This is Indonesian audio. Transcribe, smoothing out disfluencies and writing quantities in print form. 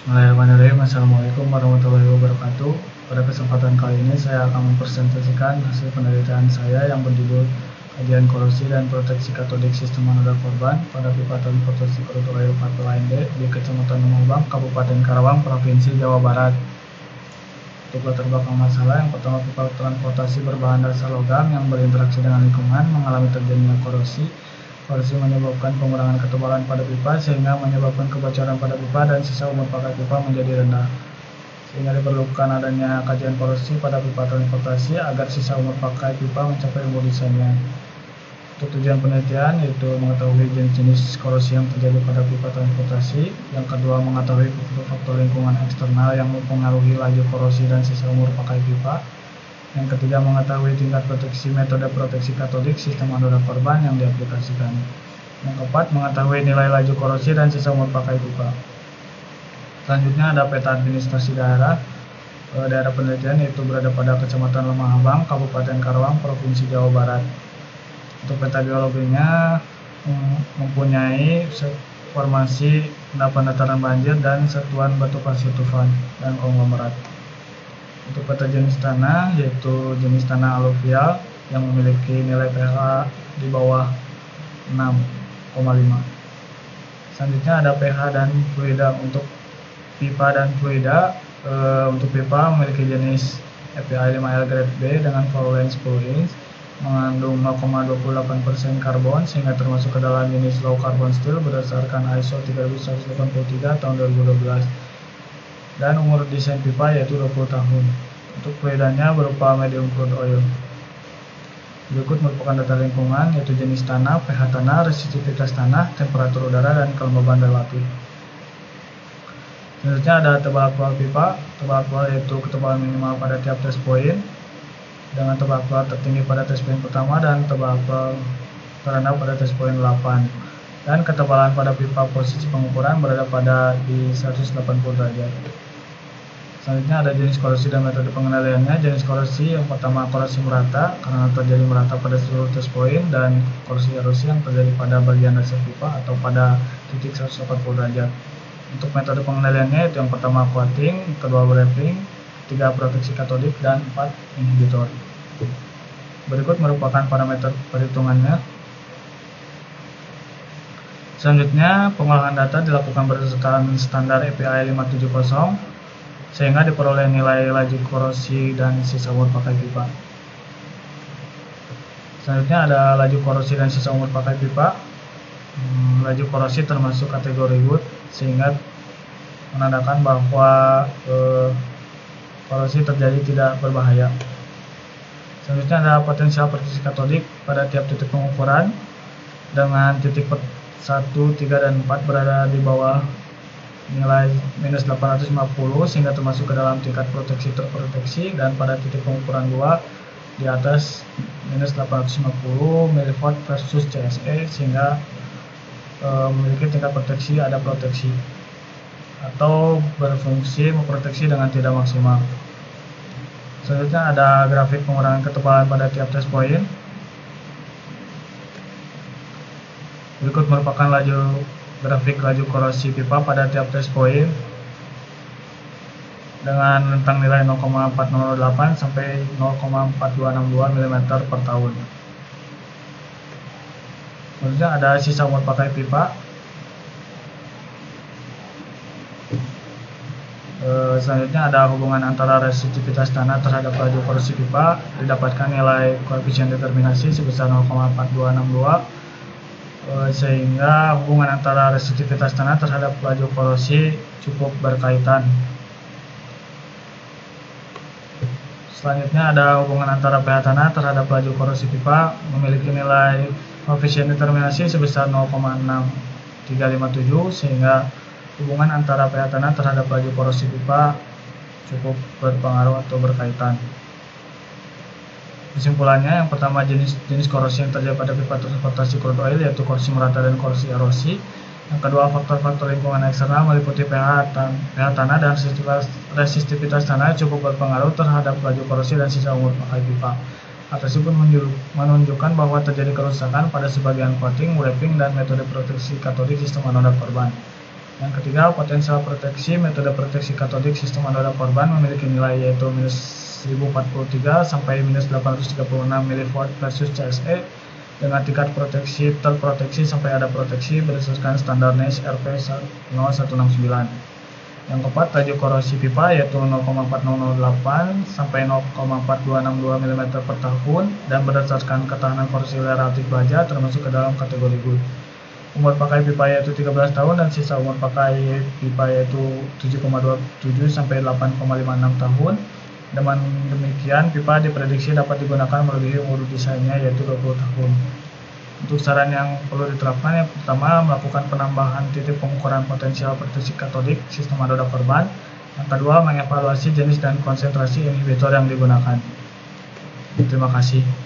Bismillahirrahmanirrahim. Assalamualaikum warahmatullahi wabarakatuh. Pada kesempatan kali ini saya akan mempresentasikan hasil penelitian saya yang berjudul Kajian Korosi dan Proteksi Katodik Sistem Anoda Korban pada pipa transportasi crude oil pipeline D di Kecamatan Lumajang, Kabupaten Karawang, Provinsi Jawa Barat. Untuk latar belakang masalah, yang pertama, pipa transportasi berbahan dasar logam yang berinteraksi dengan lingkungan mengalami terjadinya korosi. Korosi menyebabkan pengurangan ketebalan pada pipa sehingga menyebabkan kebocoran pada pipa dan sisa umur pakai pipa menjadi rendah. Sehingga diperlukan adanya kajian korosi pada pipa transportasi agar sisa umur pakai pipa mencapai umur desainnya. Untuk tujuan penelitian yaitu mengetahui jenis-jenis korosi yang terjadi pada pipa transportasi. Yang kedua, mengetahui faktor lingkungan eksternal yang mempengaruhi laju korosi dan sisa umur pakai pipa. Yang ketiga, mengetahui tingkat proteksi metode proteksi katodik sistem anoda korban yang diaplikasikan. Yang keempat, mengetahui nilai laju korosi dan sisa umur pakai pipa. Selanjutnya ada peta administrasi daerah. Daerah penelitian yaitu berada pada Kecamatan Lumajang, Kabupaten Karawang, Provinsi Jawa Barat. Untuk peta geologinya mempunyai formasi endapan dataran banjir dan satuan batu pasir tufan dan konglomerat. Untuk peta jenis tanah yaitu jenis tanah aluvial yang memiliki nilai pH di bawah 6,5. Selanjutnya ada pH dan fluida. Untuk pipa dan fluida, untuk pipa memiliki jenis EPI 5L grade B dengan volume 10 inch, mengandung 0,28% karbon sehingga termasuk ke dalam jenis low carbon steel berdasarkan ISO 3183 tahun 2012. Dan umur desain pipa yaitu 20 tahun. Untuk fluidanya berupa medium crude oil. Berikut merupakan data lingkungan yaitu jenis tanah, pH tanah, resistivitas tanah, temperatur udara, dan kelembaban relatif. Selanjutnya ada tebal aktual pipa. Tebal aktual yaitu ketebalan minimal pada tiap test point dengan tebal aktual tertinggi pada test point pertama dan tebal aktual terendah pada test point 8. Dan ketebalan pada pipa posisi pengukuran berada pada di 180 derajat. Selanjutnya ada jenis korosi dan metode pengendaliannya. Jenis korosi yang pertama korosi merata karena terjadi merata pada seluruh test point, dan korosi erosi yang terjadi pada bagian dasar pipa atau pada titik 180 derajat. Untuk metode pengendaliannya itu yang pertama coating, kedua wrapping, ketiga proteksi katodik, dan 4 inhibitor. Berikut merupakan parameter perhitungannya. Selanjutnya, pengolahan data dilakukan berdasarkan standar EPI 570 sehingga diperoleh nilai laju korosi dan sisa umur pakai pipa. Selanjutnya ada laju korosi dan sisa umur pakai pipa. Laju korosi termasuk kategori good sehingga menandakan bahwa korosi terjadi tidak berbahaya. Selanjutnya ada potensial proteksi katodik pada tiap titik pengukuran dengan titik 1, 3, dan 4 berada di bawah nilai minus 850 sehingga termasuk ke dalam tingkat proteksi terproteksi, dan pada titik pengukuran 2 di atas minus 850 mV versus CSE sehingga memiliki tingkat proteksi ada proteksi atau berfungsi memproteksi dengan tidak maksimal. Selanjutnya ada grafik pengurangan ketebalan pada tiap test point. Berikut merupakan grafik laju korosi pipa pada tiap test point dengan rentang nilai 0,408 sampai 0,4262 mm per tahun. Selanjutnya ada sisa umur pakai pipa. Selanjutnya ada hubungan antara resistivitas tanah terhadap laju korosi pipa. Didapatkan nilai koefisien determinasi sebesar 0,4262 sehingga hubungan antara resistivitas tanah terhadap laju korosi cukup berkaitan. Selanjutnya ada hubungan antara pH tanah terhadap laju korosi pipa, memiliki nilai koefisien determinasi sebesar 0,6357 sehingga hubungan antara pH tanah terhadap laju korosi pipa cukup berpengaruh atau berkaitan. Kesimpulannya, yang pertama jenis korosi yang terjadi pada pipa transportasi crude oil yaitu korosi merata dan korosi erosi. Yang kedua, faktor-faktor lingkungan eksternal meliputi pH tanah dan resistivitas tanah cukup berpengaruh terhadap laju korosi dan sisa umur pakai pipa. Hal tersebut menunjukkan bahwa terjadi kerusakan pada sebagian coating, wrapping, dan metode proteksi katodik sistem anoda korban. Yang ketiga, potensial proteksi. Metode proteksi katodik sistem anoda korban memiliki nilai yaitu minus 1043 sampai minus 836 mV versus CSE dengan tingkat proteksi terproteksi sampai ada proteksi berdasarkan standar NICE RP 0169. Yang keempat, laju korosi pipa yaitu 0,4008 sampai 0,4262 mm per tahun dan berdasarkan ketahanan korosi relatif baja termasuk ke dalam kategori good. Umur pakai pipa yaitu 13 tahun dan sisa umur pakai pipa yaitu 7,27 sampai 8,56 tahun. Dengan demikian, pipa diprediksi dapat digunakan melebihi umur desainnya yaitu 20 tahun. Untuk saran yang perlu diterapkan, yang pertama melakukan penambahan titik pengukuran potensial proteksi katodik sistem anoda korban. Yang kedua, mengevaluasi jenis dan konsentrasi inhibitor yang digunakan. Terima kasih.